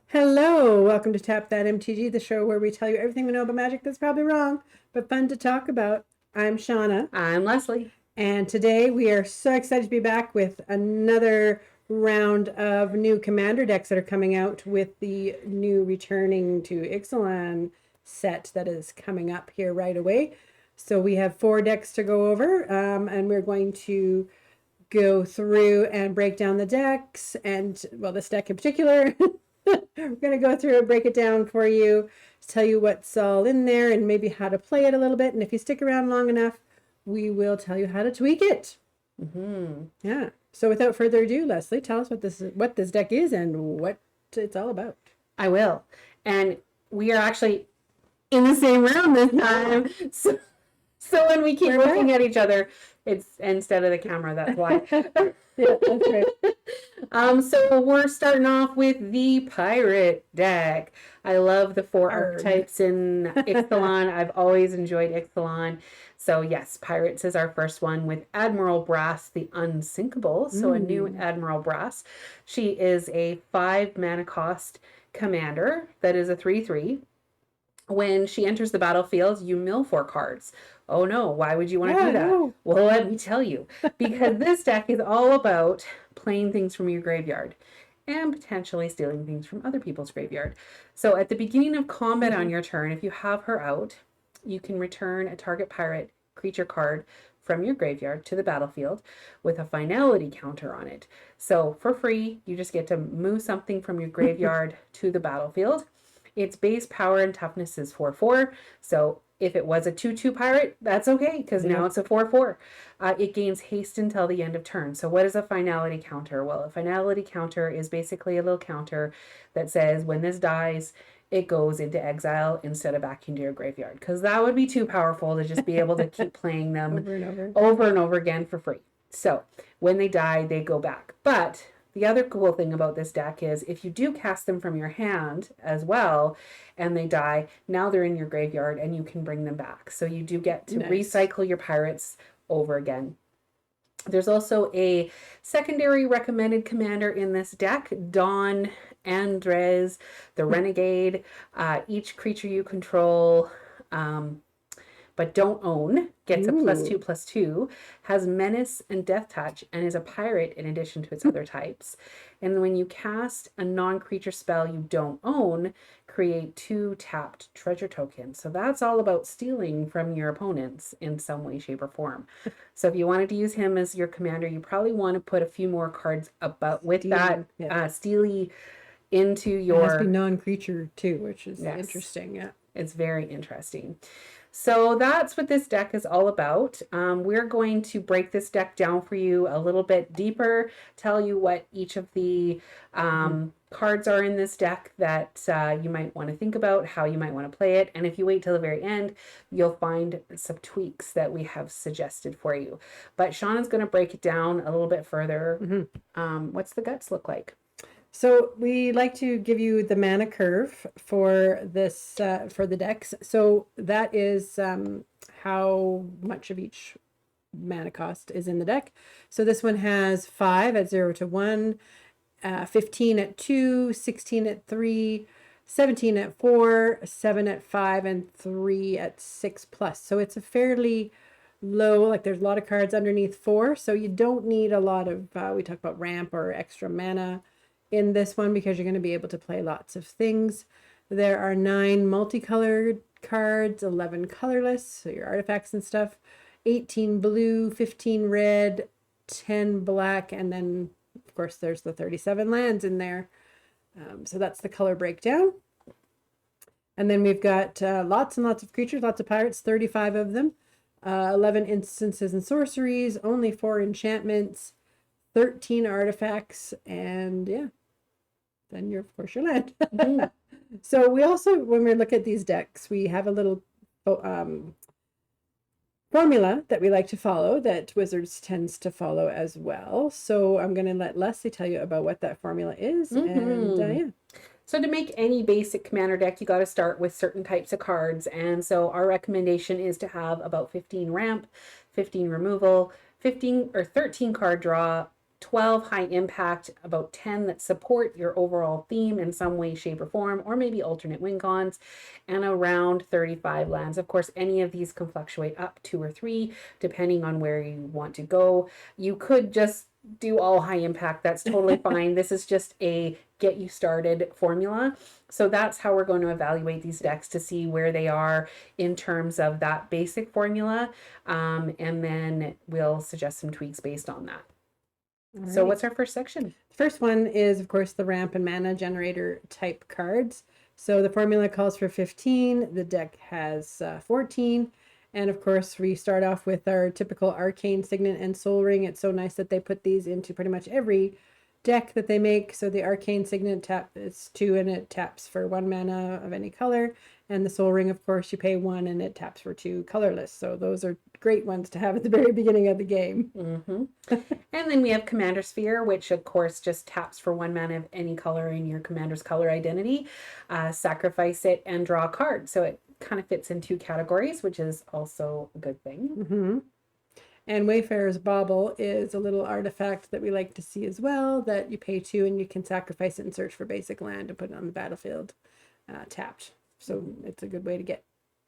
Hello, welcome to Tap That MTG, the show where we tell you everything we know about magic that's probably wrong, but fun to talk about. I'm Shauna. I'm Leslie. And today we are so excited to be back with another round of new commander decks that are coming out with the new Returning to Ixalan set that is coming up here right away. So we have 4 decks to go over, and we're going to go through and break down the decks, and, well, this deck in particular. We're going to go through and break it down for you, tell you what's all in there and maybe how to play it a little bit. And if you stick around long enough, we will tell you how to tweak it. Yeah. So without further ado, Leslie, tell us what this deck is and what it's all about. I will. And we are actually in the same room this time. So when we keep looking at each other, it's instead of the camera, that's why. Yeah, that's right. So we're starting off with the pirate deck. I love the 4 archetypes in Ixalan. I've always enjoyed Ixalan. So yes, pirates is our first one with Admiral Brass, the Unsinkable. So a new Admiral Brass. She is a 5 mana cost commander that is a 3/3. When she enters the battlefield, you mill 4 cards. Oh no, why would you want to do that? No. Well, let me tell you. Because this deck is all about playing things from your graveyard and potentially stealing things from other people's graveyard. So at the beginning of combat on your turn, if you have her out, you can return a target pirate creature card from your graveyard to the battlefield with a finality counter on it. So for free, you just get to move something from your graveyard to the battlefield. Its base power and toughness is 4/4. So if it was a 2/2 pirate, that's okay, because now it's a 4/4. It gains haste until the end of turn. So what is a finality counter? Well, a finality counter is basically a little counter that says when this dies, it goes into exile instead of back into your graveyard. Because that would be too powerful to just be able to keep playing them over and over again for free. So when they die, they go back. But the other cool thing about this deck is if you do cast them from your hand as well and they die, now they're in your graveyard and you can bring them back. So you do get to recycle your pirates over again. There's also a secondary recommended commander in this deck, Don Andres, the Renegade. Each creature you control but don't own gets a +2/+2, has menace and death touch, and is a pirate in addition to its other types. And when you cast a non-creature spell you don't own, create 2 tapped treasure tokens. So that's all about stealing from your opponents in some way, shape, or form. So if you wanted to use him as your commander, you probably want to put a few more cards about with Steely into your... It has to be non-creature too, which is interesting. Yeah, it's very interesting. So that's what this deck is all about. We're going to break this deck down for you a little bit deeper, tell you what each of the cards are in this deck that you might want to think about, how you might want to play it. And if you wait till the very end, you'll find some tweaks that we have suggested for you. But Shauna's going to break it down a little bit further. What's the guts look like? So we like to give you the mana curve for this for the decks. So that is how much of each mana cost is in the deck. So this one has 5 at 0 to 1, 15 at 2, 16 at 3, 17 at 4, 7 at 5, and 3 at 6+. So it's a fairly low, like there's a lot of cards underneath 4. So you don't need a lot of, we talk about ramp or extra mana in this one because you're going to be able to play lots of things. There are 9 multicolored cards, 11 colorless, so your artifacts and stuff, 18 blue, 15 red, 10 black, and then of course there's the 37 lands in there. So that's the color breakdown. And then we've got lots and lots of creatures, lots of pirates, 35 of them, 11 instances and sorceries, only 4 enchantments, 13 artifacts, and then you're, of course, your land. So we also, when we look at these decks, we have a little formula that we like to follow that Wizards tends to follow as well. So I'm going to let Leslie tell you about what that formula is. And So to make any basic commander deck, you got to start with certain types of cards. And so our recommendation is to have about 15 ramp, 15 removal, 15 or 13 card draw, 12 high impact, about 10 that support your overall theme in some way, shape, or form, or maybe alternate win cons, and around 35 lands. Of course, any of these can fluctuate up 2 or 3 depending on where you want to go. You could just do all high impact. That's totally fine. This is just a get you started formula. So that's how we're going to evaluate these decks to see where they are in terms of that basic formula. And then we'll suggest some tweaks based on that. All So right. what's our first section? The first one is, of course, the ramp and mana generator type cards. So the formula calls for 15. The deck has 14. And of course, we start off with our typical Arcane Signet and Soul Ring. It's so nice that they put these into pretty much every deck that they make. So the Arcane Signet tap is 2 and it taps for 1 mana of any color. And the Soul Ring, of course, you pay 1 and it taps for 2 colorless. So those are great ones to have at the very beginning of the game. Mm-hmm. And then we have Commander Sphere, which of course just taps for 1 mana of any color in your commander's color identity. Sacrifice it and draw a card. So it kind of fits in 2 categories, which is also a good thing. Mm-hmm. And Wayfarer's Bauble is a little artifact that we like to see as well, that you pay 2 and you can sacrifice it and search for basic land and put it on the battlefield tapped. So it's a good way to get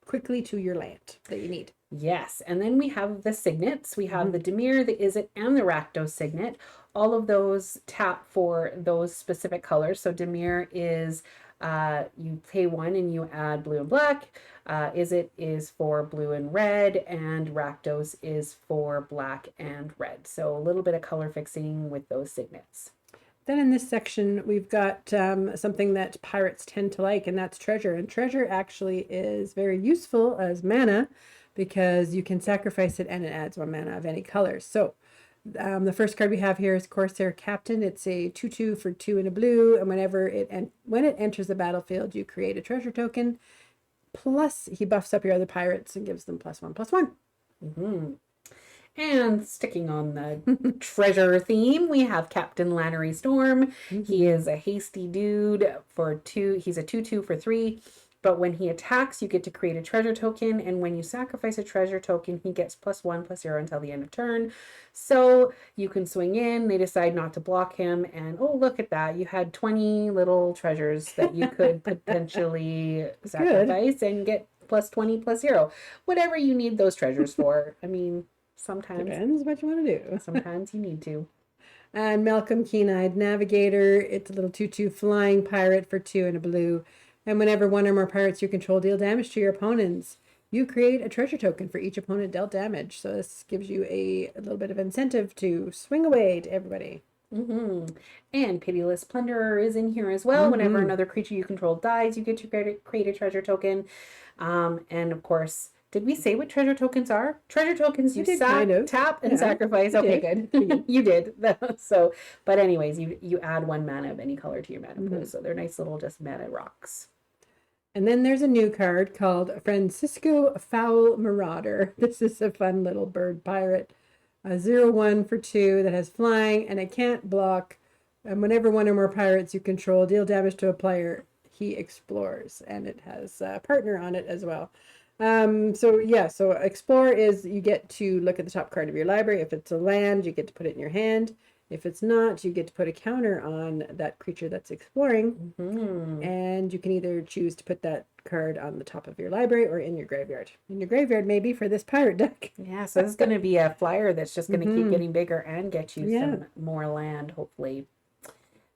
quickly to your land that you need. Yes, and then we have the signets. We have the Dimir, the Izzet, and the Rakdos signet. All of those tap for those specific colors. So Dimir is you pay 1 and you add blue and black. Izzet is for blue and red, and Rakdos is for black and red. So a little bit of color fixing with those signets. Then in this section, we've got something that pirates tend to like, and that's treasure. And treasure actually is very useful as mana because you can sacrifice it and it adds 1 mana of any color. So the first card we have here is Corsair Captain. It's a 2/2 for 2 and a blue, and when it enters the battlefield, you create a treasure token. Plus, he buffs up your other pirates and gives them +1/+1. Mm-hmm. And sticking on the treasure theme, we have Captain Lannery Storm. Mm-hmm. He is a hasty dude for 2. He's a 2/2 for 3. But when he attacks, you get to create a treasure token. And when you sacrifice a treasure token, he gets +1/+0 until the end of turn. So you can swing in. They decide not to block him. And oh, look at that. You had 20 little treasures that you could potentially sacrifice and get +20/+0. Whatever you need those treasures for. I mean, sometimes depends what you want to do. Sometimes you need to. And Malcolm Keen-Eyed Navigator. It's a little 2/2 flying pirate for 2 and a blue. And whenever 1 or more pirates you control deal damage to your opponents, you create a treasure token for each opponent dealt damage. So this gives you a little bit of incentive to swing away to everybody. Mm-hmm. And Pitiless Plunderer is in here as well. Mm-hmm. Whenever another creature you control dies, you get to create a treasure token. And of course, did we say what treasure tokens are? Treasure tokens you tap and sacrifice. Okay, good. You did. So, but anyways, you add 1 mana of any color to your mana pool. So they're nice little just mana rocks. And then there's a new card called Francisco Foul Marauder. This is a fun little bird pirate. A 0/1 for 2 that has flying and it can't block. And whenever 1 or more pirates you control deal damage to a player, he explores. And it has a partner on it as well. So explore is you get to look at the top card of your library. If it's a land, you get to put it in your hand. If it's not, you get to put a counter on that creature that's exploring. Mm-hmm. And you can either choose to put that card on the top of your library or in your graveyard. In your graveyard, maybe, for this pirate deck. Yeah, so this is going to be a flyer that's just going to keep getting bigger and get you some more land, hopefully.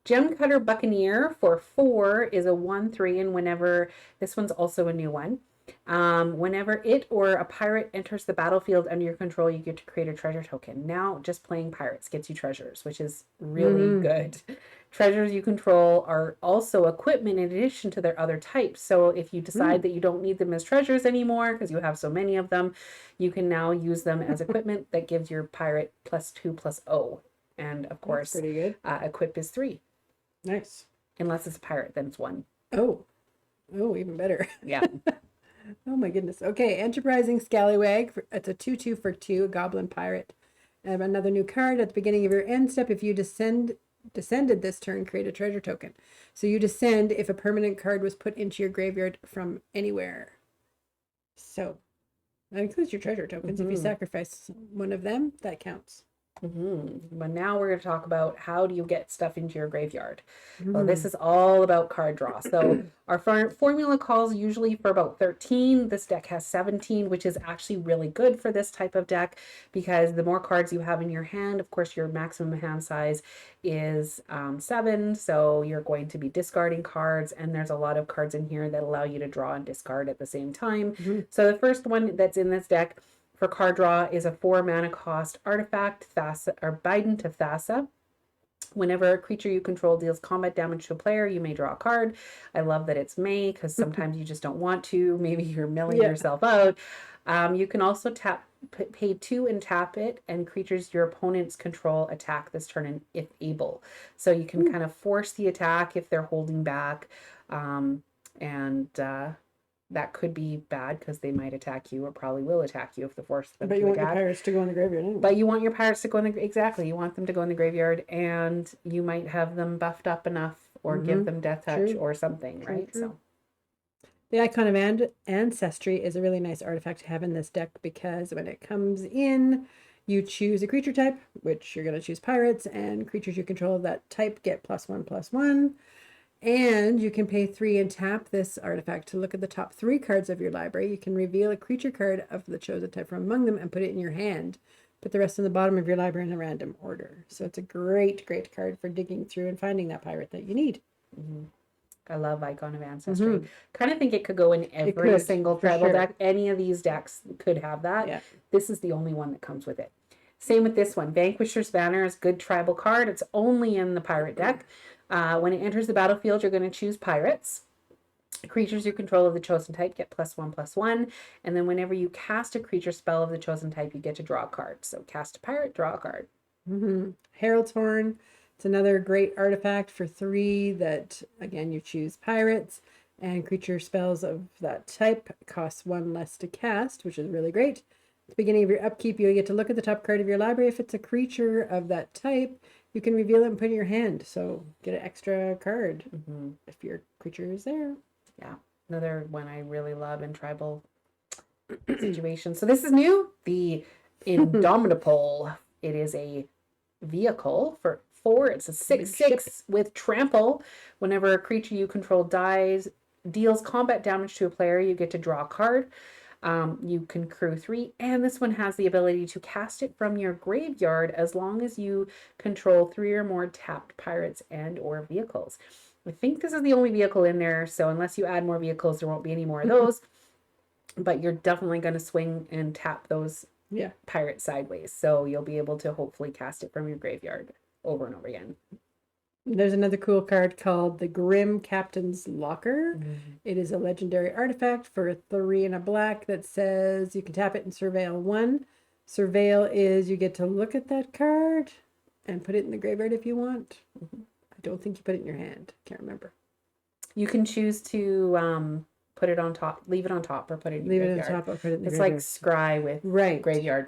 Gem Cutter Buccaneer for 4 is a 1/3, and whenever, this one's also a new one. Whenever it or a pirate enters the battlefield under your control, you get to create a treasure token. Now, just playing pirates gets you treasures, which is really good. Treasures you control are also equipment in addition to their other types. So if you decide that you don't need them as treasures anymore because you have so many of them, you can now use them as equipment that gives your pirate +2/+0. And of course, pretty good. Equip is 3. Nice. Unless it's a pirate, then it's 1. Oh, even better. Yeah. Oh my goodness. Okay, Enterprising Scallywag. It's a 2/2 for 2, a goblin pirate. And another new card at the beginning of your end step. If you descend descended this turn, create a treasure token. So you descend if a permanent card was put into your graveyard from anywhere. So that includes your treasure tokens. If you sacrifice one of them, that counts. But now we're going to talk about how do you get stuff into your graveyard. Well, this is all about card draw. So our formula calls usually for about 13. This deck has 17, which is actually really good for this type of deck because the more cards you have in your hand, of course, your maximum hand size is 7. So you're going to be discarding cards, and there's a lot of cards in here that allow you to draw and discard at the same time. So the first one that's in this deck for card draw is a 4 mana cost artifact, Thassa, or Bident of Thassa. Whenever a creature you control deals combat damage to a player, you may draw a card. I love that it's may because sometimes you just don't want to. Maybe you're milling yourself out. You can also pay 2 and tap it, and creatures your opponents control attack this turn if able. So you can kind of force the attack if they're holding back. That could be bad because they might attack you or probably will attack you if the force them But to you want attack. your pirates to go in the graveyard anyway. But you want your pirates to go in the exactly. You want them to go in the graveyard, and you might have them buffed up enough, or give them death touch or something, right? So the Icon of Ancestry is a really nice artifact to have in this deck because when it comes in, you choose a creature type, which you're going to choose pirates, and creatures you control of that type get +1/+1. And you can pay 3 and tap this artifact to look at the top 3 cards of your library. You can reveal a creature card of the chosen type from among them and put it in your hand. Put the rest in the bottom of your library in a random order. So it's a great, great card for digging through and finding that pirate that you need. I love Icon of Ancestry. Kind of think it could go in every single tribal deck. Any of these decks could have that. Yeah. This is the only one that comes with it. Same with this one. Vanquisher's Banner is a good tribal card. It's only in the pirate deck. When it enters the battlefield, you're going to choose pirates. Creatures you control of the chosen type get +1/+1. And then whenever you cast a creature spell of the chosen type, you get to draw a card. So cast a pirate, draw a card. Herald's Horn. It's another great artifact for 3 that, again, you choose pirates. And creature spells of that type costs 1 less to cast, which is really great. At the beginning of your upkeep, you get to look at the top card of your library. If it's a creature of that type, you can reveal it and put it in your hand. So get an extra card if your creature is there. Yeah. Another one I really love in tribal situations. So this is new. The Indomitable. It is a vehicle for 4. It's a 6/6 with trample. Whenever a creature you control deals combat damage to a player, you get to draw a card. You can crew 3, and this one has the ability to cast it from your graveyard as long as you control 3 or more tapped pirates and or vehicles. I think this is the only vehicle in there, so unless you add more vehicles, there won't be any more of those. But you're definitely going to swing and tap those pirates sideways, so you'll be able to hopefully cast it from your graveyard over and over again. There's another cool card called the Grim Captain's Locker. It is a legendary artifact for 3 and a black that says you can tap it and surveil 1. Surveil is you get to look at that card and put it in the graveyard if you want. I don't think you put it in your hand. Can't remember. You can choose to put it on top, leave it on top, or put it in your graveyard. Leave it on top or put it in the it's graveyard. like scry with graveyard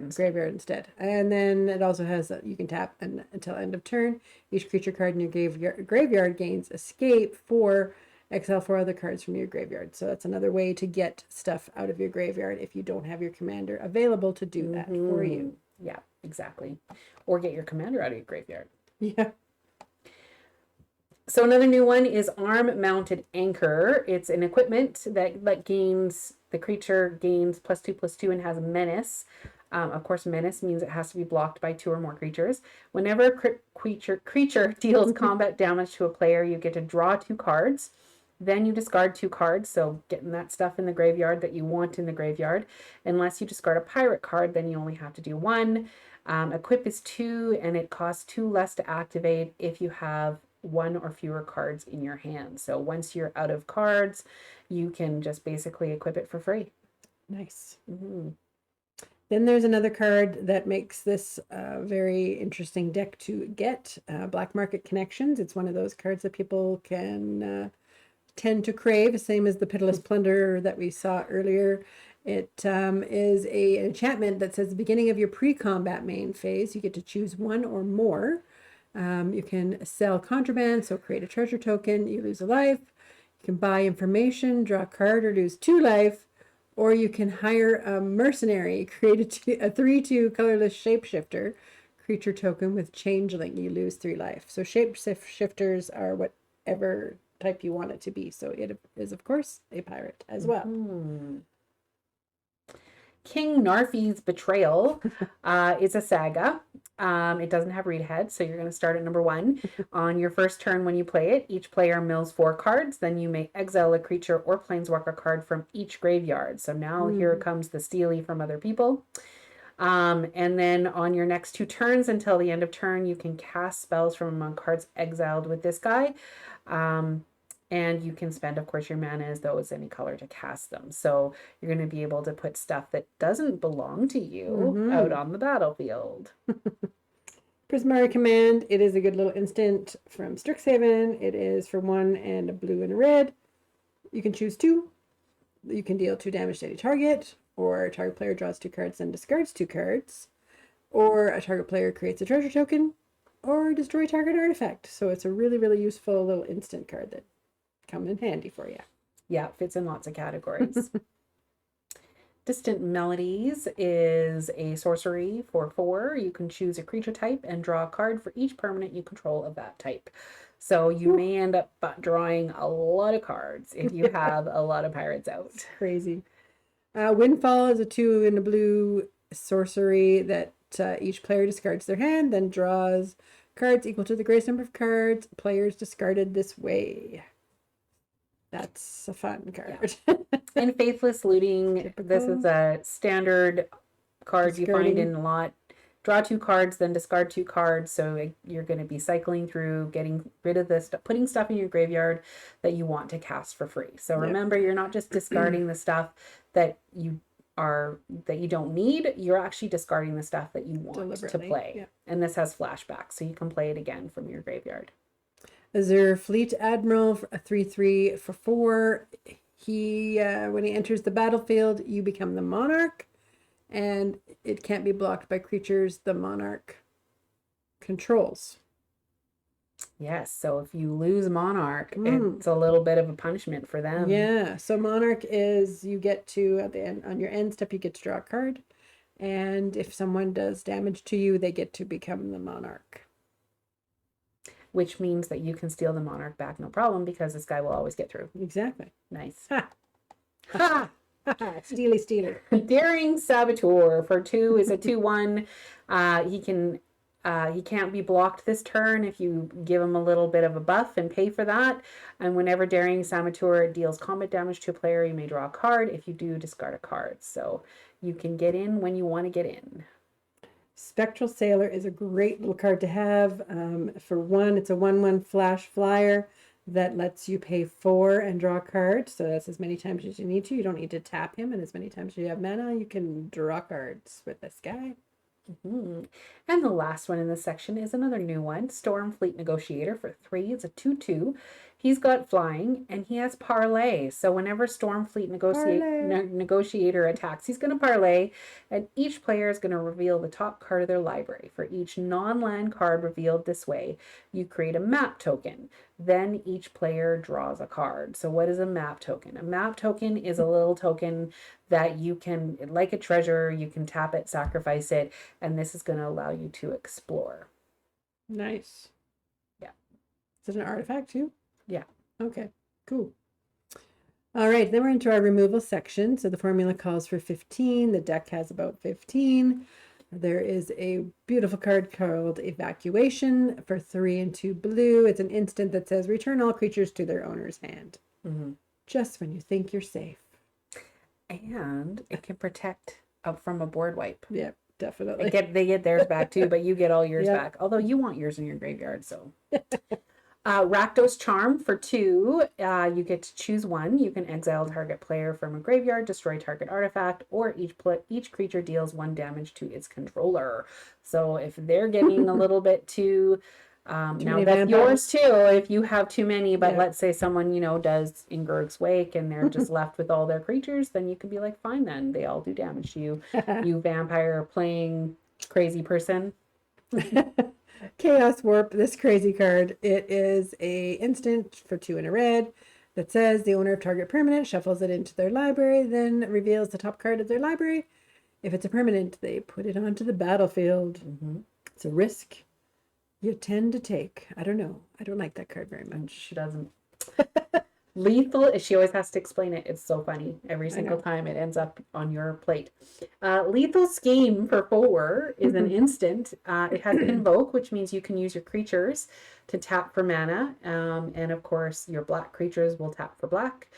instead. And then it also has that you can tap until end of turn. Each creature card in your graveyard gains escape for exile 4 other cards from your graveyard. So that's another way to get stuff out of your graveyard if you don't have your commander available to do that for you. Yeah, exactly. Or get your commander out of your graveyard. Yeah. So another new one is Arm-Mounted Anchor. It's an equipment that gains, the creature gains +2/+2 and has Menace. Of course, Menace means it has to be blocked by 2 or more creatures. Whenever a creature deals combat damage to a player, you get to draw 2 cards. Then you discard 2 cards, so getting that stuff in the graveyard that you want in the graveyard. Unless you discard a pirate card, then you only have to do 1. Equip is 2, and it costs 2 less to activate if you have 1 or fewer cards in your hand. So once you're out of cards, you can just basically equip it for free. Nice. Then there's another card that makes this a very interesting deck to get. Black Market Connections. It's one of those cards that people can tend to crave, same as the Pitiless Plunder that we saw earlier. It is an enchantment that says the beginning of your pre-combat main phase, you get to choose 1 or more You can sell contraband, so create a treasure token, you lose a life. You can buy information, draw a card, or lose 2 life. Or you can hire a mercenary, create a 3/2 colorless shapeshifter creature token with changeling. You lose 3 life. So shapeshifters are whatever type you want it to be. So it is, of course, a pirate as well. King Narfi's Betrayal is a saga. It doesn't have read ahead, so you're going to start at number 1. On your first turn when you play it, each player mills 4 cards. Then you may exile a creature or planeswalker card from each graveyard. So now here comes the stealy from other people. And then on your next 2 turns until the end of turn, you can cast spells from among cards exiled with this guy. And you can spend, of course, your mana as though it's any color to cast them. So you're going to be able to put stuff that doesn't belong to you out on the battlefield. Prismari Command. It is a good little instant from Strixhaven. It is for 1 and a blue and a red. You can choose 2. You can deal 2 damage to any target, or a target player draws 2 cards and discards 2 cards, or a target player creates a treasure token, or destroy target artifact. So it's a really, really useful little instant card that come in handy for you. Yeah, it fits in lots of categories. Distant Melodies is a sorcery for 4. You can choose a creature type and draw a card for each permanent you control of that type. So you may end up drawing a lot of cards if you have a lot of pirates out. It's crazy. Windfall is a 2 and a blue sorcery that each player discards their hand, then draws cards equal to the greatest number of cards players discarded this way. That's a fun card. Yeah. And Faithless Looting. Typical. This is a standard card you find in a lot. Draw 2 cards, then discard 2 cards. So you're going to be cycling through, getting rid of this, putting stuff in your graveyard that you want to cast for free. So remember, you're not just discarding the stuff that you don't need. You're actually discarding the stuff that you want to play. Yeah. And this has flashback, so you can play it again from your graveyard. Azure Fleet Admiral, a 3/3 for 4. He when he enters the battlefield, you become the monarch, and it can't be blocked by creatures the monarch controls. Yes, so if you lose monarch, it's a little bit of a punishment for them. Yeah, so monarch is you get to, at the end, on your end step, you get to draw a card, and if someone does damage to you, they get to become the monarch. Which means that you can steal the monarch back, no problem, because this guy will always get through. Exactly. Nice. Ha! Ha! Stealer. Daring Saboteur for 2 is a 2/1. He can't be blocked this turn if you give him a little bit of a buff and pay for that. And whenever Daring Saboteur deals combat damage to a player, you may draw a card. If you do, discard a card. So you can get in when you want to get in. Spectral Sailor is a great little card to have. For 1, it's a 1/1 flash flyer that lets you pay 4 and draw a card. So that's as many times as you need to. You don't need to tap him, and as many times as you have mana, you can draw cards with this guy. And the last one in this section is another new one, Stormfleet Negotiator for 3. It's a 2/2. He's got flying and he has parlay. So whenever Stormfleet Negotiator attacks, he's going to parlay, and each player is going to reveal the top card of their library. For each non-land card revealed this way, you create a map token. Then each player draws a card. So what is a map token? A map token is a little token that you can, like a treasure, you can tap it, sacrifice it, and this is going to allow you to explore. Nice. Yeah. Is it an artifact too? Yeah. Okay, cool. All right, then we're into our removal section. So the formula calls for 15. The deck has about 15. There is a beautiful card called Evacuation for 3 and 2 blue. It's an instant that says return all creatures to their owner's hand. Just when you think you're safe. And it can protect up from a board wipe. Yeah, definitely. They get theirs back too, but you get all yours back. Although you want yours in your graveyard, so. Rakdos Charm for 2. You get to choose 1. You can exile target player from a graveyard, destroy target artifact, or each creature deals 1 damage to its controller. So if they're getting a little bit too now that's yours too if you have too many, but let's say someone does Ingurg's Wake and they're just left with all their creatures, then you could be like, fine, then they all do damage to you. You vampire playing crazy person. Chaos Warp, this crazy card. It is a instant for 2 and a red that says the owner of target permanent shuffles it into their library, then reveals the top card of their library. If it's a permanent, they put it onto the battlefield. It's a risk you tend to take. I don't know. I don't like that card very much. She doesn't. Lethal, she always has to explain it. It's so funny. Every single time it ends up on your plate. Lethal Scheme for 4 is an instant. It has Invoke, which means you can use your creatures to tap for mana. And of course, your black creatures will tap for black.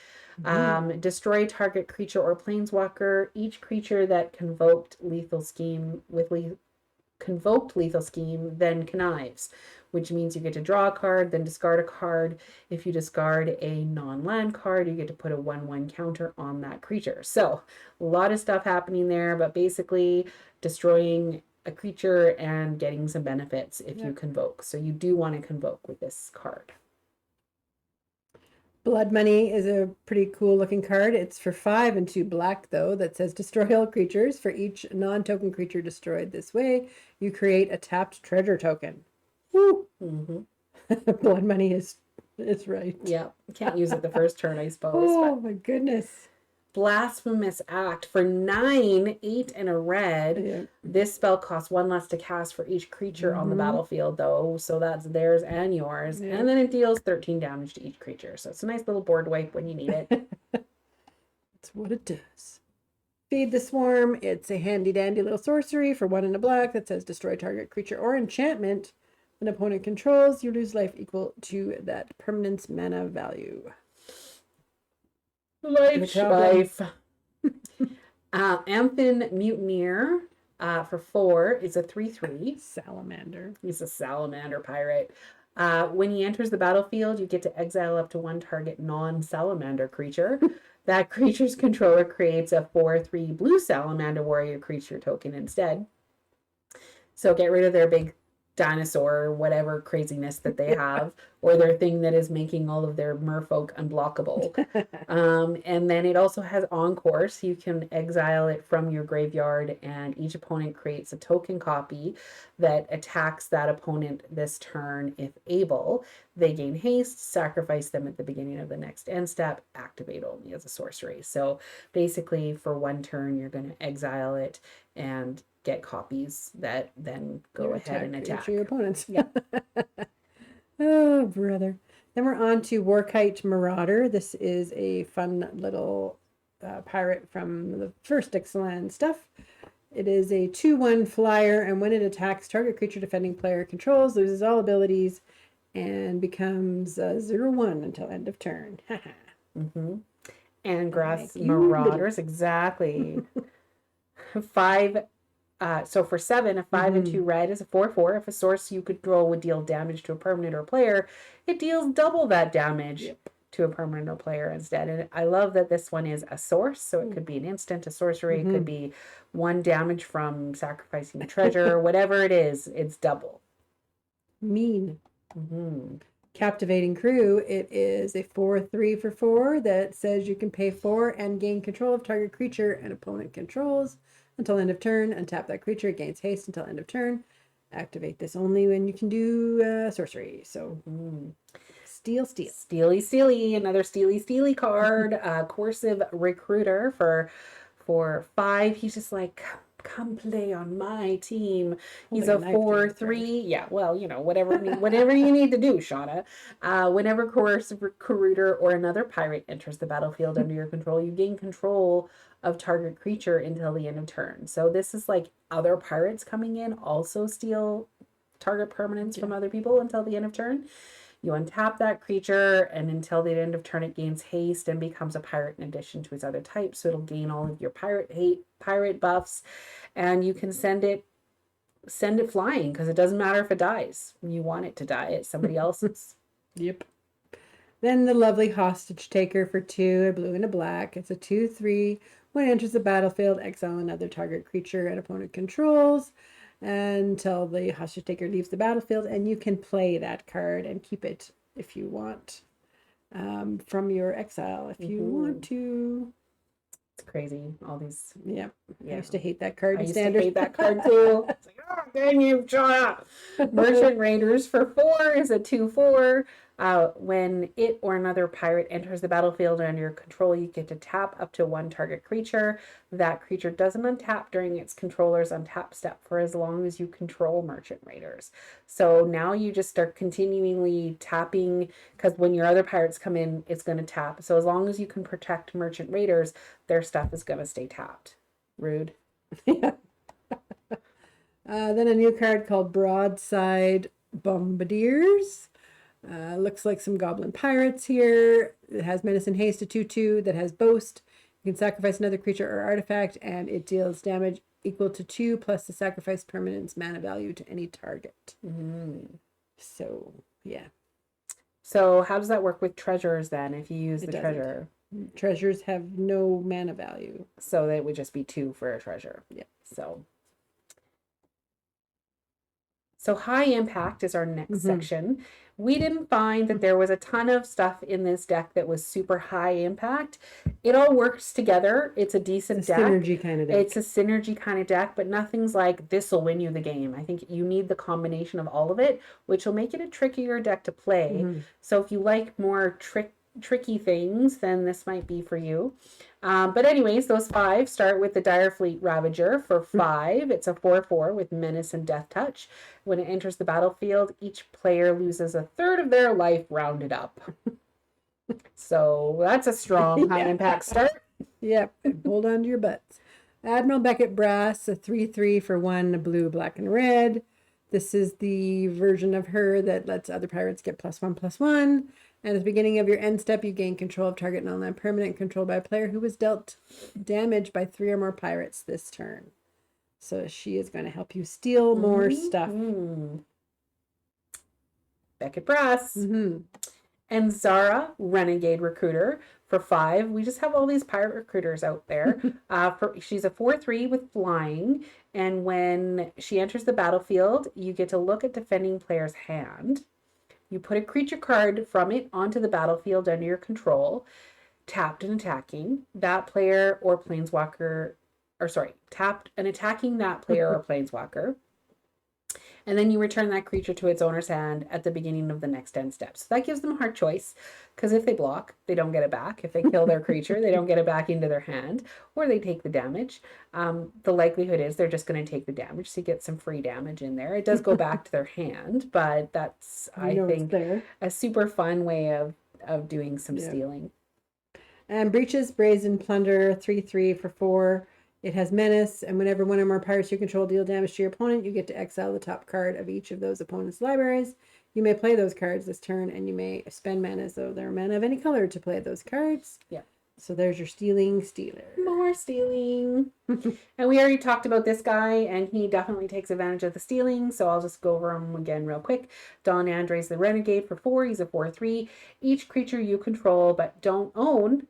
Destroy target creature or planeswalker. Each creature that convoked Lethal Scheme then connives, which means you get to draw a card, then discard a card. If you discard a non-land card, you get to put a 1/1 counter on that creature. So a lot of stuff happening there, but basically destroying a creature and getting some benefits if you convoke. So you do want to convoke with this card. Blood Money is a pretty cool looking card. It's for 5 and 2 black, though, that says destroy all creatures. For each non-token creature destroyed this way, you create a tapped treasure token. Woo! Blood Money is right. Yeah, can't use it the first turn, I suppose. Oh my goodness. Blasphemous Act for 9, 8 and a red. Yeah. This spell costs 1 less to cast for each creature on the battlefield, though, so that's theirs and yours. Yeah. And then it deals 13 damage to each creature, so it's a nice little board wipe when you need it. That's what it does. Feed the Swarm. It's a handy dandy little sorcery for 1 and a black that says destroy target creature or enchantment an opponent controls. You lose life equal to that permanent's mana value. Life. Amphin Mutineer for 4 is a 3/3. Salamander. He's a salamander pirate. When he enters the battlefield, you get to exile up to 1 target non-salamander creature. That creature's controller creates a 4/3 blue salamander warrior creature token instead. So get rid of their big dinosaur or whatever craziness that they have, or their thing that is making all of their merfolk unblockable. And then it also has Encore, so you can exile it from your graveyard, and each opponent creates a token copy that attacks that opponent this turn if able. They gain haste, sacrifice them at the beginning of the next end step, activate only as a sorcery. So basically for 1 turn, you're going to exile it and get copies that then go ahead and attack your opponents. Yeah. Oh, brother. Then we're on to Warkite Marauder. This is a fun little pirate from the first Ixalan stuff. It is a 2/1 flyer, and when it attacks, target creature defending player controls loses all abilities and becomes 0/1 until end of turn. And Grass Marauders, exactly. 5. So for 7, a 5 and 2 red is a 4/4. If a source you control would deal damage to a permanent or player, it deals double that damage to a permanent or player instead. And I love that this one is a source, so it could be an instant, a sorcery, it could be 1 damage from sacrificing a treasure, whatever it is, it's double. Mean. Captivating Crew. It is a 4/3 for 4 that says you can pay 4 and gain control of target creature and opponent controls until end of turn. Untap that creature, it gains haste until end of turn. Activate this only when you can do sorcery. So steal. Steely, another steely card. Coercive Recruiter for 5. He's just like, come play on my team. He's a 4/3. Yeah, well, whatever you need to do, Shauna. Whenever Coercive Recruiter or another pirate enters the battlefield under your control, you gain control of target creature until the end of turn. So this is like other pirates coming in also steal target permanents from other people until the end of turn. You untap that creature, and until the end of turn, it gains haste and becomes a pirate in addition to its other types. So it'll gain all of your pirate buffs, and you can send it flying because it doesn't matter if it dies. You want it to die. It's somebody else's. Yep. Then the lovely Hostage Taker for 2, a blue and a black. It's a 2/3. When it enters the battlefield, exile another target creature and opponent controls until the Hostage Taker leaves the battlefield, and you can play that card and keep it if you want from your exile, if you want to. It's crazy. All these. Yeah. I Yeah. used to hate that card I in used Standard. to hate that card too. It's like, oh, dang you, shut up. Merchant Raiders for 4 is a 2/4. When it or another pirate enters the battlefield under your control, you get to tap up to one target creature. That creature doesn't untap during its controller's untap step for as long as you control Merchant Raiders. So now you just start continually tapping, because when your other pirates come in, it's going to tap. So as long as you can protect Merchant Raiders, their stuff is going to stay tapped. Rude. Yeah. Then a new card called Broadside Bombardiers. Looks like some goblin pirates here. It has menace and haste, a 2/2 that has boast. You can sacrifice another creature or artifact, and it deals damage equal to 2 plus the sacrifice permanent's mana value to any target. So, yeah. So how does that work with treasures then if you use It the doesn't. treasure? Treasures have no mana value. So that would just be 2 for a treasure. Yeah. So high impact is our next section. We didn't find that there was a ton of stuff in this deck that was super high impact. It all works together. It's a decent It's a deck. synergy kind of deck. It's a synergy kind of deck, but nothing's like this will win you the game. I think you need the combination of all of it, which will make it a trickier deck to play. So if you like more tricky things, then this might be for you. But anyways, those 5 start with the Direfleet Ravager for 5. It's a 4/4 with menace and death touch. When it enters the battlefield, each player loses a third of their life rounded up. So that's a strong high impact start. Yep. Hold on to your butts. Admiral Beckett Brass, a 3/3 for 1 blue, black, and red. This is the version of her that lets other pirates get +1/+1. And at the beginning of your end step, you gain control of target non-land permanent controlled by a player who was dealt damage by 3 or more pirates this turn. So she is going to help you steal more stuff. Beckett Brass. And Zara, Renegade Recruiter, for 5. We just have all these pirate recruiters out there. She's a 4/3 with flying. And when she enters the battlefield, you get to look at defending player's hand. You put a creature card from it onto the battlefield under your control, tapped and attacking. That player or planeswalker, tapped and attacking that player or planeswalker. And then you return that creature to its owner's hand at the beginning of the next end step. So that gives them a hard choice, because if they block, they don't get it back. If they kill their creature, they don't get it back into their hand, or they take the damage. The likelihood is they're just going to take the damage, so you get some free damage in there. It does go back to their hand, but that's, I think, a super fun way of doing some stealing. And Breaches Brazen Plunder, 3/3 for 4. It has menace, and whenever one or more pirates you control deal damage to your opponent, you get to exile the top card of each of those opponent's libraries. You may play those cards this turn, and you may spend mana as though they're mana of any color to play those cards. Yeah. So there's your stealer. More stealing. And we already talked about this guy, and he definitely takes advantage of the stealing, so I'll just go over him again real quick. Don Andres the Renegade for 4. He's a 4/3. Each creature you control but don't own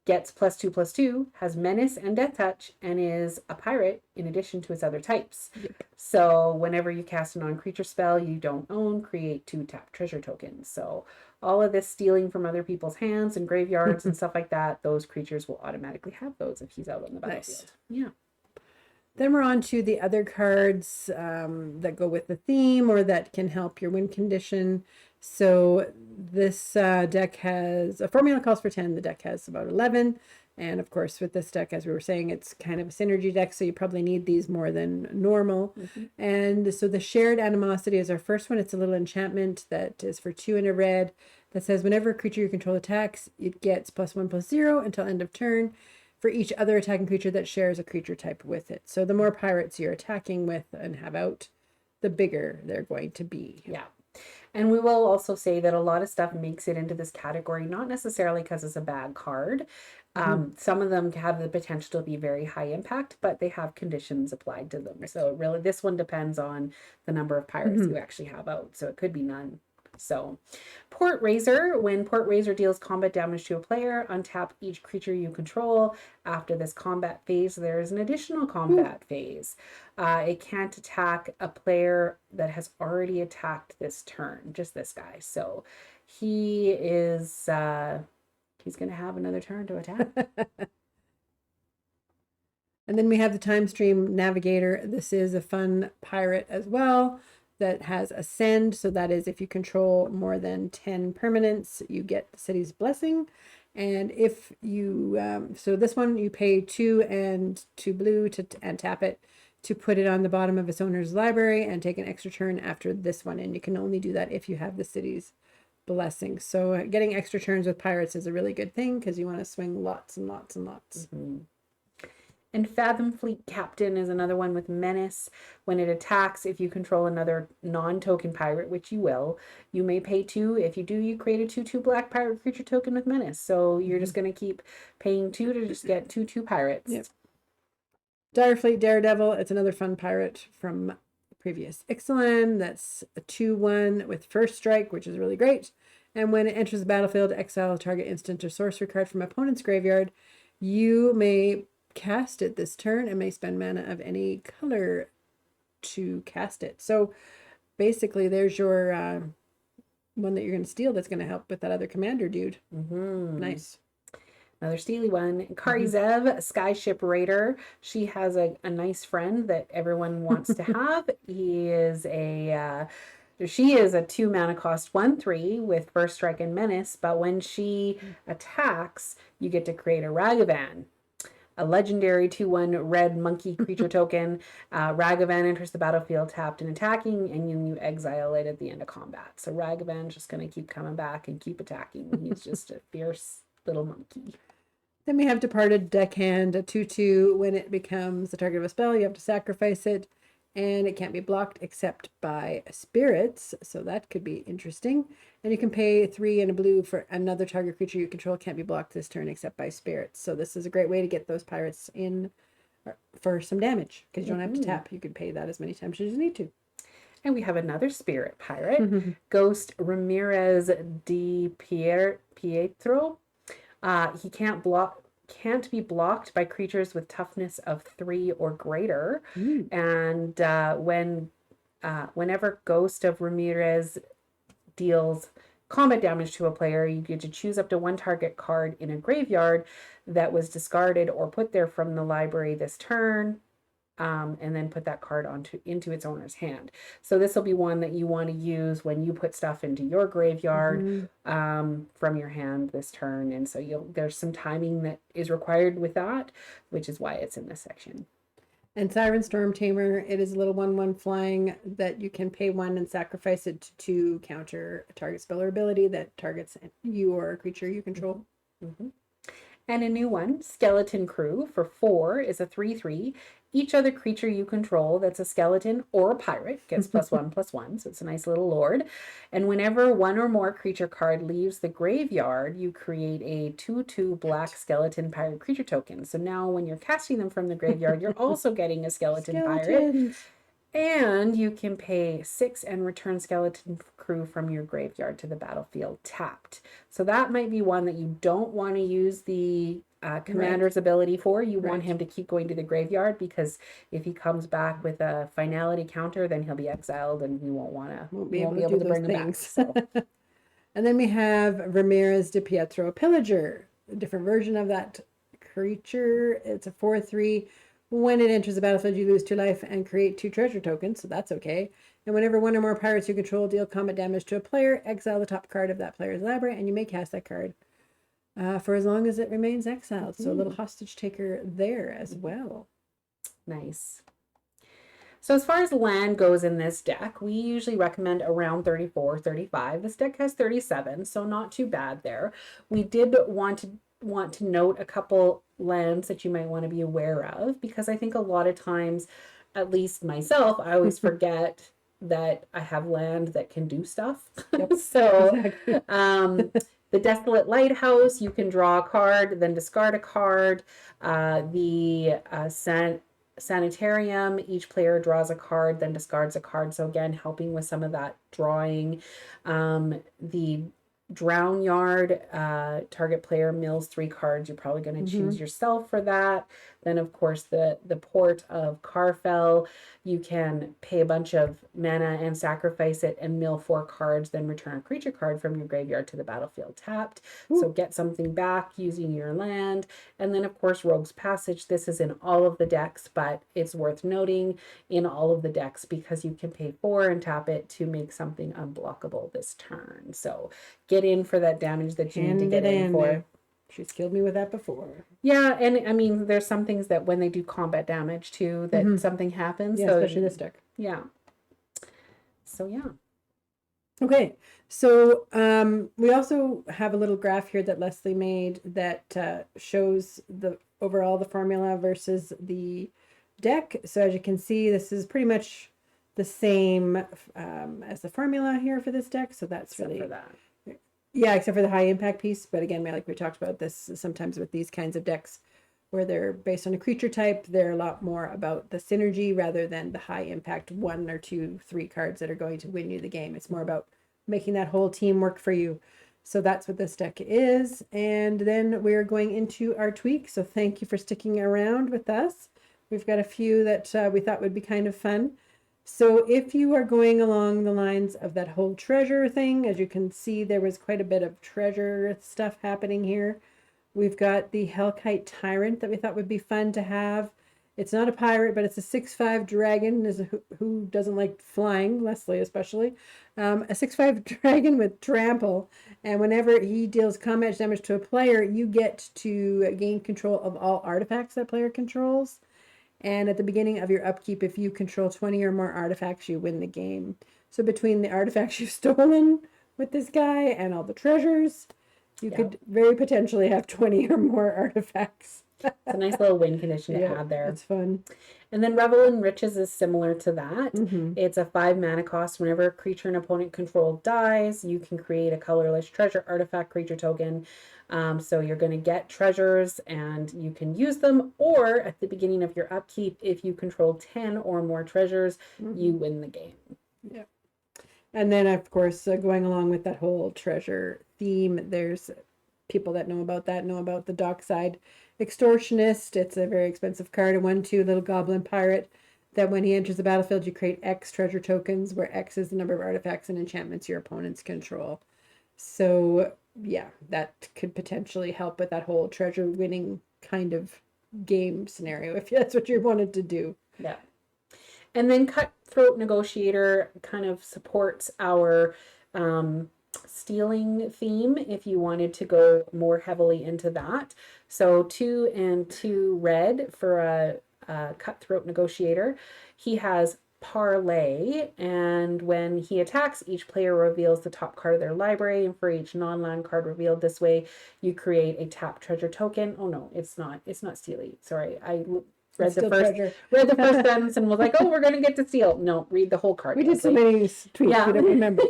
gets +2/+2, has menace and death touch, and is a pirate in addition to its other types. So whenever you cast a non-creature spell you don't own, create 2 tap treasure tokens. So all of this stealing from other people's hands and graveyards and stuff like that, those creatures will automatically have those if he's out on the battlefield. Yeah. Then we're on to the other cards that go with the theme or that can help your win condition. So this deck has, a formula calls for 10. The deck has about 11. And of course, with this deck, as we were saying, it's kind of a synergy deck, so you probably need these more than normal. And so the Shared Animosity is our first one. It's a little enchantment that is for 2 and a red that says whenever a creature you control attacks, it gets +1/+0 until end of turn for each other attacking creature that shares a creature type with it. So the more pirates you're attacking with and have out, the bigger they're going to be. Yeah. And we will also say that a lot of stuff makes it into this category, not necessarily because it's a bad card. Some of them have the potential to be very high impact, but they have conditions applied to them. So really, this one depends on the number of pirates you actually have out. So it could be none. So Port Razor, when Port Razor deals combat damage to a player, untap each creature you control. After this combat phase, there is an additional combat phase. It can't attack a player that has already attacked this turn, just this guy. So he is, he's going to have another turn to attack. And then we have the Time Stream Navigator. This is a fun pirate as well that has Ascend. So that is if you control more than 10 permanents, you get the city's blessing. And if you, so this one you pay 2 and 2 blue and tap it to put it on the bottom of its owner's library and take an extra turn after this one. And you can only do that if you have the city's blessing. So getting extra turns with pirates is a really good thing because you want to swing lots and lots and lots. And Fathom Fleet Captain is another one with Menace. When it attacks, if you control another non-token pirate, which you will, you may pay 2. If you do, you create a 2/2 black pirate creature token with Menace. So you're just going to keep paying 2 to just get 2/2 pirates. Yep. Direfleet Daredevil. It's another fun pirate from previous Ixalan. That's a 2/1 with first strike, which is really great. And when it enters the battlefield, exile a target instant or sorcery card from opponent's graveyard. You may cast it this turn and may spend mana of any color to cast it. So basically there's your one that you're going to steal that's going to help with that other commander dude. Nice. Another steely one. Kari Zev, Skyship Raider. She has a nice friend that everyone wants to have. She is a 2 mana cost 1/3 with first strike and menace, but when she attacks, you get to create a Ragavan. A legendary 2/1 red monkey creature token. Ragavan enters the battlefield tapped and attacking, and you exile it at the end of combat. So Ragavan's just going to keep coming back and keep attacking. He's just a fierce little monkey. Then we have Departed Deckhand, a 2/2. When it becomes the target of a spell, you have to sacrifice it, and it can't be blocked except by spirits. So that could be interesting. And you can pay 3 and a blue for another target creature you control can't be blocked this turn except by spirits. So this is a great way to get those pirates in for some damage because you don't have to tap. You can pay that as many times as you need to. And we have another spirit pirate, Ghost Ramirez de Pietro. He can't be blocked by creatures with toughness of 3 or greater. And whenever Ghost of Ramirez deals combat damage to a player, you get to choose up to 1 target card in a graveyard that was discarded or put there from the library this turn, and then put that card into its owner's hand. So this will be one that you want to use when you put stuff into your graveyard from your hand this turn. And so there's some timing that is required with that, which is why it's in this section. And Siren Storm Tamer, it is a little 1/1 flying that you can pay 1 and sacrifice it to counter a target spell or ability that targets you or a creature you control. And a new one, Skeleton Crew, for 4 is a 3/3. Each other creature you control that's a skeleton or a pirate gets +1/+1, so it's a nice little lord. And whenever 1 or more creature card leaves the graveyard, you create a 2/2 black skeleton pirate creature token. So now when you're casting them from the graveyard, you're also getting a skeleton pirate. And you can pay 6 and return Skeleton Crew from your graveyard to the battlefield tapped. So that might be one that you don't want to use the commander's ability for. You want him to keep going to the graveyard because if he comes back with a finality counter, then he'll be exiled and you won't be able to bring him back. So. And then we have Ramirez de Pietro Pillager, a different version of that creature. It's a 4/3. When it enters the battlefield, you lose 2 life and create 2 treasure tokens, so that's okay. And whenever 1 or more pirates you control deal combat damage to a player, exile the top card of that player's library, and you may cast that card for as long as it remains exiled. So a little hostage taker there as well. Nice. So as far as land goes in this deck, we usually recommend around 34, 35. This deck has 37, so not too bad there. We did want to note a couple lands that you might want to be aware of, because I think a lot of times, at least myself, I always forget that I have land that can do stuff. Yep. So the Desolate Lighthouse, you can draw a card, then discard a card. The Sanitarium, each player draws a card, then discards a card. So again, helping with some of that drawing. The Drown Yard, target player mills 3 cards. You're probably going to choose yourself for that. Then, of course, the port of Carfell. You can pay a bunch of mana and sacrifice it and mill 4 cards, then return a creature card from your graveyard to the battlefield tapped. Ooh. So get something back using your land. And then, of course, Rogue's Passage. This is in all of the decks, but it's worth noting in all of the decks because you can pay 4 and tap it to make something unblockable this turn. So get in for that damage that you need to get in for. She's killed me with that before. Yeah, and I mean, there's some things that when they do combat damage too, that something happens. Yeah, so, especially this deck. Yeah. So yeah. Okay, so we also have a little graph here that Leslie made that shows the overall the formula versus the deck. So as you can see, this is pretty much the same as the formula here for this deck. So that's except really for that. Yeah, except for the high impact piece. But again, like we talked about this sometimes with these kinds of decks where they're based on a creature type, they're a lot more about the synergy rather than the high impact 1 or 2, 3 cards that are going to win you the game. It's more about making that whole team work for you. So that's what this deck is. And then we're going into our tweak. So thank you for sticking around with us. We've got a few that we thought would be kind of fun. So if you are going along the lines of that whole treasure thing, as you can see, there was quite a bit of treasure stuff happening here. We've got the Hellkite Tyrant that we thought would be fun to have. It's not a pirate, but it's a 6/5 dragon. Who doesn't like flying? Leslie especially. A 6/5 dragon with trample. And whenever he deals combat damage to a player, you get to gain control of all artifacts that player controls. And at the beginning of your upkeep, if you control 20 or more artifacts, you win the game. So between the artifacts you've stolen with this guy and all the treasures, you could very potentially have 20 or more artifacts. It's a nice little win condition to add there. It's fun. And then Revel in Riches is similar to that. It's a 5 mana cost. Whenever a creature an opponent controlled dies, you can create a colorless treasure artifact creature token. So you're going to get treasures and you can use them, or at the beginning of your upkeep, if you control 10 or more treasures, you win the game. Yeah. And then, of course, going along with that whole treasure theme, there's people that know about the Dockside Extortionist. It's a very expensive card, a 1/2 little goblin pirate that when he enters the battlefield, you create X treasure tokens, where X is the number of artifacts and enchantments your opponents control. So yeah, that could potentially help with that whole treasure winning kind of game scenario if that's what you wanted to do. Yeah. And then Cutthroat Negotiator kind of supports our stealing theme if you wanted to go more heavily into that. So 2 and 2 red for a Cutthroat Negotiator. He has Parlay, and when he attacks, each player reveals the top card of their library, and for each non-land card revealed this way, you create a tap treasure token. Oh no, it's not stealing. Sorry, I read the first sentence and was like, oh, we're gonna get to steal. No, read the whole card. We did so many tweets, we don't remember.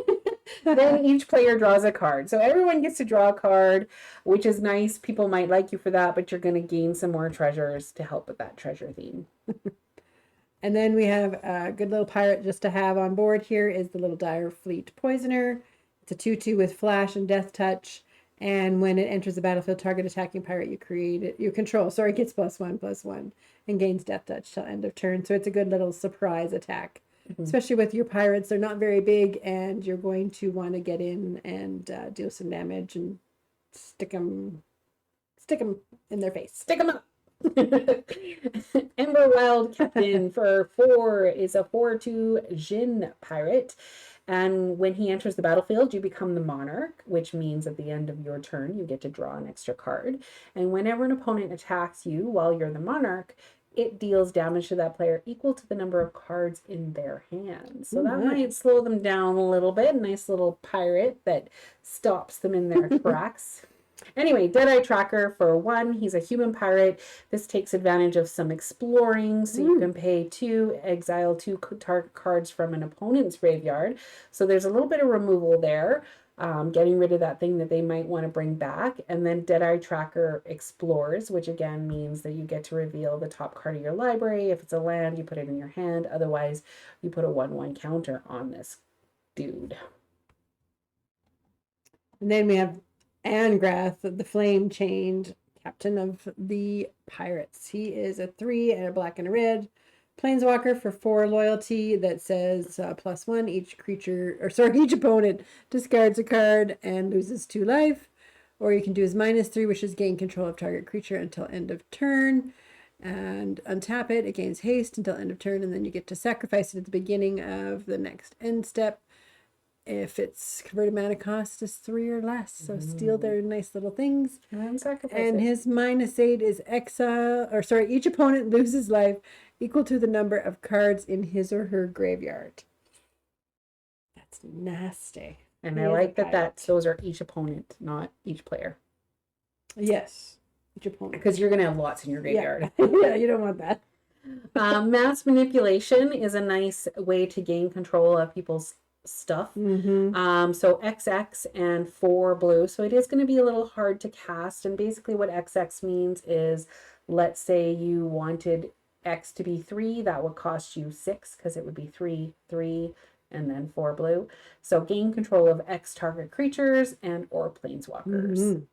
Then each player draws a card. So everyone gets to draw a card, which is nice. People might like you for that, but you're going to gain some more treasures to help with that treasure theme. And then we have a good little pirate just to have on board here is the little Dire Fleet Poisoner. It's a 2/2 with flash and death touch. And when it enters the battlefield, target attacking pirate you control, gets +1/+1 and gains death touch till end of turn. So it's a good little surprise attack. Especially with your pirates, they're not very big, and you're going to want to get in and deal some damage and stick them in their face. Stick them up. Ember Wild Captain for 4 is a 4/2 Jin pirate. And when he enters the battlefield, you become the monarch, which means at the end of your turn, you get to draw an extra card. And whenever an opponent attacks you while you're the monarch, it deals damage to that player equal to the number of cards in their hand. So that might slow them down a little bit. Nice little pirate that stops them in their tracks. Anyway, Deadeye Tracker for 1. He's a human pirate. This takes advantage of some exploring. So you can pay 2, exile 2 target cards from an opponent's graveyard. So there's a little bit of removal there. Getting rid of that thing that they might want to bring back. And then Deadeye Tracker Explores, which again means that you get to reveal the top card of your library. If it's a land, you put it in your hand. Otherwise, you put a 1/1 counter on this dude. And then we have Angrath, the Flame Chained, captain of the pirates. He is a 3 and a black and a red planeswalker for 4 loyalty that says +1. Each creature, or sorry, each opponent discards a card and loses 2 life. Or you can do his -3, which is gain control of target creature until end of turn. And untap it. It gains haste until end of turn, and then you get to sacrifice it at the beginning of the next end step. If its converted mana cost is 3 or less. So steal their nice little things. And sacrifice And it. his -8 is exile, or sorry, each opponent loses life equal to the number of cards in his or her graveyard. That's nasty. And He I is a like that pirate. those are each opponent, not each player. Yes. Each opponent. Because you're going to have lots in your graveyard. Yeah, you don't want that. Mass manipulation is a nice way to gain control of people's stuff. So XX and 4 blue. So it is going to be a little hard to cast. And basically what XX means is, let's say you wanted X to be 3, that would cost you 6 because it would be 3, 3, and then 4 blue. So gain control of X target creatures and or planeswalkers.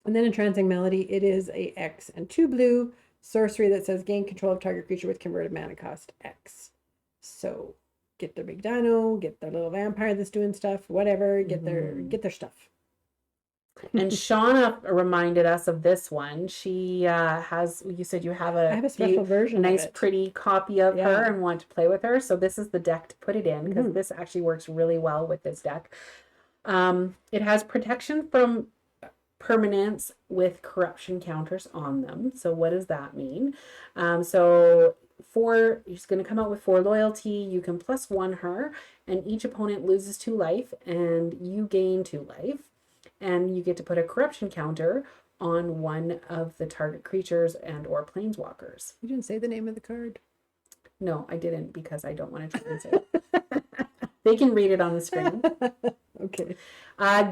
And then in Trancing Melody, it is a X and 2 blue sorcery that says gain control of target creature with converted mana cost X. So get their big dino, get their little vampire that's doing stuff, whatever, get their stuff. And Shauna reminded us of this one. She has, you said you have I have a special version nice of it. pretty copy of her and want to play with her. So this is the deck to put it in, because this actually works really well with this deck. It has protection from permanents with corruption counters on them. So what does that mean? So she's going to come out with 4 loyalty. You can +1 her, and each opponent loses 2 life, and you gain 2 life. And you get to put a corruption counter on one of the target creatures and or planeswalkers. You didn't say the name of the card. No, I didn't, because I don't want to translate. They can read it on the screen. Okay.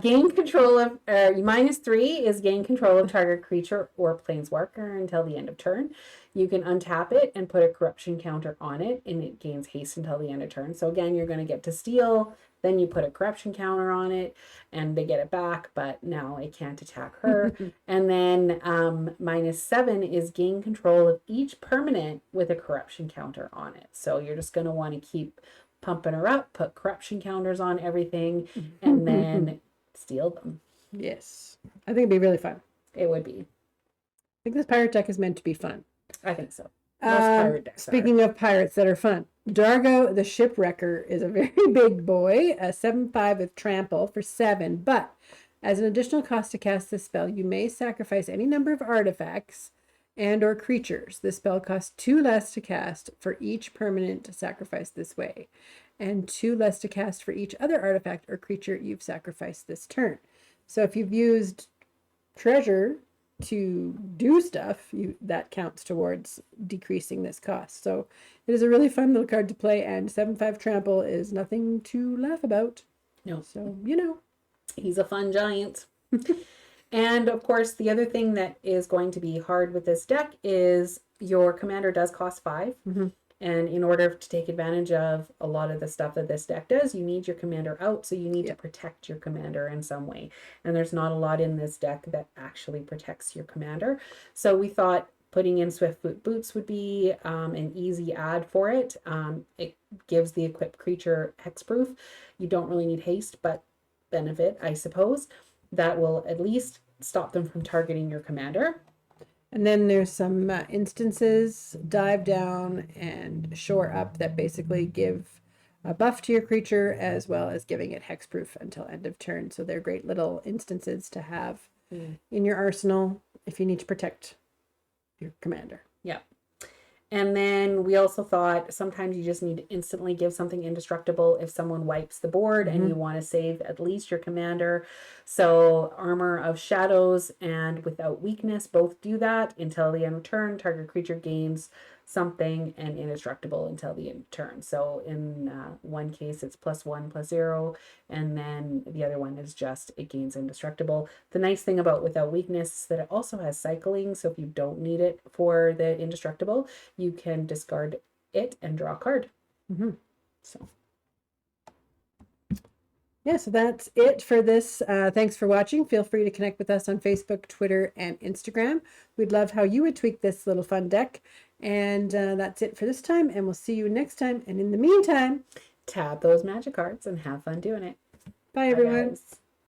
Gain control of -3 is gain control of target creature or planeswalker until the end of turn. You can untap it and put a corruption counter on it, and it gains haste until the end of turn. So again, you're going to get to steal, then you put a corruption counter on it, and they get it back, but now it can't attack her. And then -7 is gain control of each permanent with a corruption counter on it. So you're just going to want to keep pumping her up, put corruption counters on everything, and then steal them. Yes. I think it'd be really fun. It would be. I think this pirate deck is meant to be fun. I think so. Most pirate decks Speaking of pirates that are fun, Dargo the Shipwrecker is a very big boy, a 7/5 with trample for 7, but as an additional cost to cast this spell, you may sacrifice any number of artifacts and or creatures. This spell costs 2 less to cast for each permanent sacrificed this way, and 2 less to cast for each other artifact or creature you've sacrificed this turn. So if you've used treasure to do stuff, that counts towards decreasing this cost. So it is a really fun little card to play, and 7/5 trample is nothing to laugh about. No. So, He's a fun giant. And of course, the other thing that is going to be hard with this deck is your commander does cost 5. And in order to take advantage of a lot of the stuff that this deck does, you need your commander out. So you need to protect your commander in some way. And there's not a lot in this deck that actually protects your commander. So we thought putting in Swiftfoot Boots would be an easy add for it. It gives the equipped creature hexproof. You don't really need haste, but benefit, I suppose. That will at least stop them from targeting your commander. And then there's some instances, Dive Down and Shore Up, that basically give a buff to your creature as well as giving it hexproof until end of turn. So they're great little instances to have in your arsenal if you need to protect your commander. Yeah. And then we also thought sometimes you just need to instantly give something indestructible if someone wipes the board and you want to save at least your commander. So Armor of Shadows and Without Weakness both do that until the end of turn. Target creature gains something and indestructible until the end of turn. So in one case it's +1/+0, and then the other one is just it gains indestructible. The nice thing about Without Weakness is that it also has cycling, so if you don't need it for the indestructible, you can discard it and draw a card. So Yeah, so that's it for this. Thanks for watching. Feel free to connect with us on Facebook, Twitter, and Instagram. We'd love how you would tweak this little fun deck. And that's it for this time. And we'll see you next time. And in the meantime, Tap those magic cards and have fun doing it. bye, Bye, everyone. guys.